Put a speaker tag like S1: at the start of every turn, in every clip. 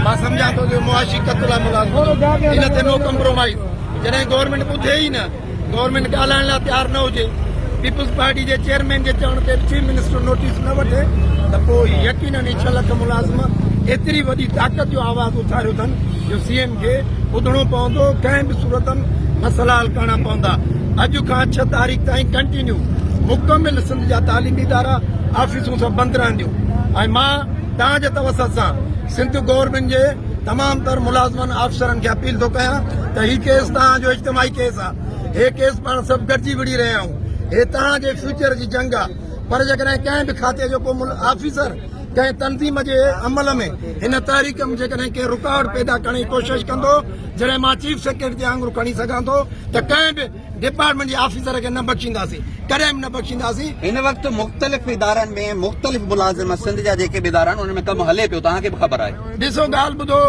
S1: मां सम्झां थो जो मुआशी क़तल मुलाज़िम इन ते नो कंप्रोमाइज़ जॾहिं गवर्नमेंट ॿुधे ई न गवर्नमेंट ॻाल्हाइण लाइ तयारु न हुजे पीपल्स पार्टी जे चेयरमैन जे चवण ते चीफ मिनिस्टर नोटिस न वठे त पोइ यकीनन 6 लाख मुलाज़िम एतिरी वॾी ताक़त जो आवाज़ उथारियो अथनि जो सीएम खे ॿुधणो पवंदो कंहिं बि सूरत मसइला हल करणा पवंदा अॼु खां 6 तारीख़ ताईं कंटिन्यू मुकमिल सिंध जा तालीमी इदारा ऑफिसूं सभु बंदि रहंदियूं ऐं मां तव्हांजे तवसत सां सिंध गवर्नमेंट जे तमामु तर मुलाज़िमनि अफ़सरनि खे अपील थो कयां त हीउ केस तव्हांजो इज्तिमाही केस आहे हे केस पाण सभु गॾिजी विड़ी रहिया आहियूं हे तव्हांजे फ्यूचर जी जंग आहे पर जेकॾहिं कंहिं बि खाते जो को ऑफिसर कंहिं तनज़ीम जे अमल में हिन तारीख़ में जेकॾहिं कंहिं रुकावट पैदा करण जी कोशिशि कंदो जॾहिं मां चीफ सेक्रेटरी जे आङुरु खणी सघां थो त कंहिं बि डिपार्टमेंट जे ऑफिसर खे न बख़्शींदासीं कॾहिं बि न बख़्शींदासीं।
S2: हिन वक़्तु मुख़्तलिफ़ इदारनि में मुख़्तलिफ़ मुलाज़िम सिंध जा जेके बि इदारा आहिनि उन में कमु हले पियो तव्हांखे बि ख़बर आहे।
S1: ॾिसो ॻाल्हि ॿुधो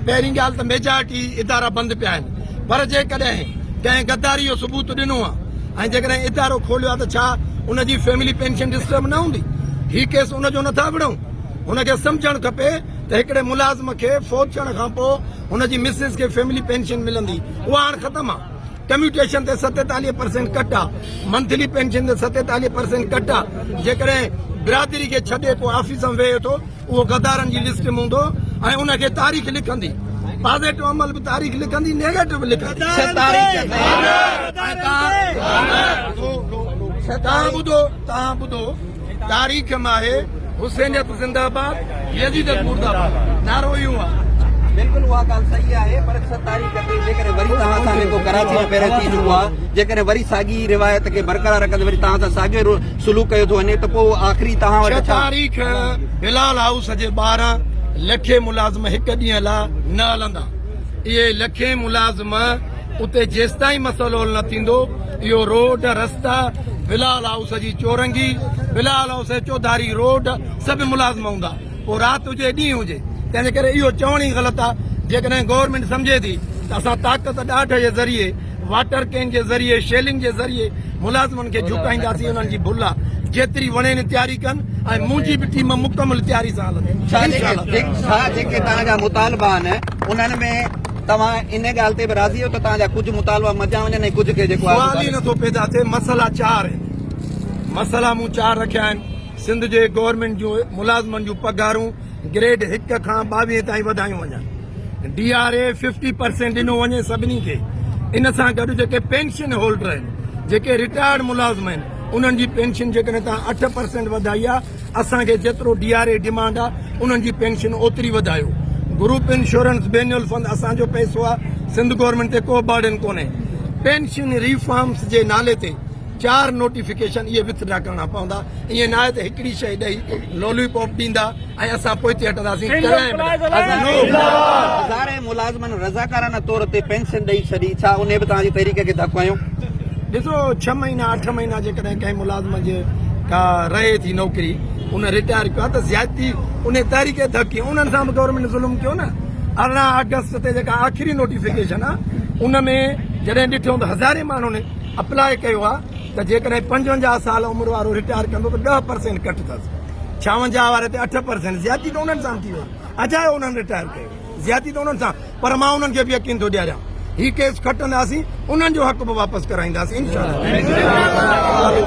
S1: पहिरीं ॻाल्हि त मेजॉरिटी इदारा बंदि पिया आहिनि पर जेकॾहिं कंहिं गद्दारी जो सबूत ॾिनो आहे ऐं जेकॾहिं इदारो खोलियो आहे त छा उनजी फैमिली पेंशन डिस्टर्ब न हूंदी हीउ केस उनजो नथा विढ़ूं हुनखे सम्झणु खपे त हिकिड़े मुलाज़िम खे फौत थियण खां पोइ हुनजी मिसिस खे फैमिली पेंशन मिलंदी उहा हाणे ख़तमु आहे कम्यूटेशन ते 47% कट आहे मंथली पेंशन ते 47% कट आहे जेकॾहिं बिरादरी खे छॾे पोइ ऑफिस में वेहे थो उहो गद्दारनि जी लिस्ट में हूंदो ऐं उनखे तारीख़ लिखंदी पॉजिटिव अमल बि तारीख़ लिखंदी नेगेटिव बि लिखंदी तव्हां ॿुधो तारीख़ में आहे हुसैनियत जिंदाबाद यज़ीदत मुर्दाबाद नारो इहो आहे।
S2: बिल्कुलु उहा ॻाल्हि सही आहे पर 6 तारीख़ ते जेकॾहिं वरी तव्हां सां जेको कराची में पहिरियों थी चुको आहे जेकॾहिं वरी साॻी रिवायत खे बरक़रार रखंदे वरी तव्हां सां साॻियो सलूक कयो थो वञे त पोइ आख़िरी तव्हां वटि
S1: 6 तारीख़ बिलाल हाउस जे 12 लखे मुलाज़िम हिकु ॾींहं लाइ न हलंदा इहे लखे मुलाज़िम उते जेसिताईं मसइलो हल न थींदो इहो रोड रस्ता बिलाल हाउस जी चौरंगी बिलाल हाउस चौधारी रोड सभु मुलाज़िम हूंदा पोइ राति हुजे ॾींहुं हुजे तंहिंजे करे इहो चवण ई ग़लति आहे जेकॾहिं गवर्नमेंट सम्झे थी त असां ताक़त ॾाढ जे ज़रिए वाटर कैन जे ज़रिए शेलिंग जे ज़रिए मुलाज़िमनि खे झुकाईंदासीं उन्हनि जी भुल आहे जेतिरी वणे तयारी कनि ऐं मुंहिंजी बि टीम मुकमल तयारी सां हलंदी।
S2: छा जेके तव्हांजा मुतालबा आहिनि उन्हनि में तव्हां इन ॻाल्हि ते बि राज़ी हो त तव्हांजा कुझु मुतालबा मज़ा वञनि ऐं कुझु खे जेको
S1: सवाल ई नथो पैदा थिए मसइला 4 आहिनि मसइला मूं 4 रखिया आहिनि सिंध जे गवर्नमेंट जूं मुलाज़िमनि जूं पघारूं ग्रेड 1 खां 22 ताईं वधायूं वञनि DRA 50% ॾिनो वञे सभिनी खे इन सां गॾु जेके पेंशन होल्डर आहिनि जेके रिटायर्ड मुलाज़िम आहिनि उन्हनि जी पेंशन जेकॾहिं तव्हां 8% वधाई आहे असांखे जेतिरो DRA डिमांड आहे उन्हनि जी पेंशन ओतिरी वधायो ग्रुप इंश्योरेंस बेन्युअल फंड असांजो पैसो आहे सिंध गवर्नमेंट ते को बर्डन कोन्हे पेंशन रिफॉर्म्स जे नाले ते 4 नोटिफिकेशन इहे विथड्रा करणा पवंदा ईअं न आहे त हिकिड़ी शइ ॾेई लॉलीपॉप ॾींदा ऐं असां पोइ ते हटंदासीं
S2: हज़ारे मुलाज़िमनि रज़ाकाराना तौर ते पेंशन ॾेई छॾी छा उन बि तव्हांजी तहरीक खे धकु आहियो।
S1: ॾिसो 6 महीना 8 महीना जेकॾहिं कंहिं मुलाज़िम जे का रहे थी नौकिरी उन रिटायर कयो आहे त ज़्यादती उन तहरीक़े धकी उन्हनि सां बि गवर्नमेंट ज़ुल्म कयो न 18 अगस्त ते जेका आख़िरी नोटिफिकेशन आहे उन में जॾहिं ॾिठो त हज़ारे माण्हुनि अप्लाई कयो आहे त जेकॾहिं 55 साल उमिरि वारो रिटायर कंदो त 10% कट अथसि 56 वारे ते 8% ज़्यादती त उन्हनि सां थी वई अजायो उन्हनि रिटायर कयो ज़्यादती त उन्हनि सां पर मां उन्हनि खे बि यकीन थो ॾियारियां हीउ केस खटंदासीं उन्हनि जो हक़ बि वापसि कराईंदासीं इंशाअल्लाह।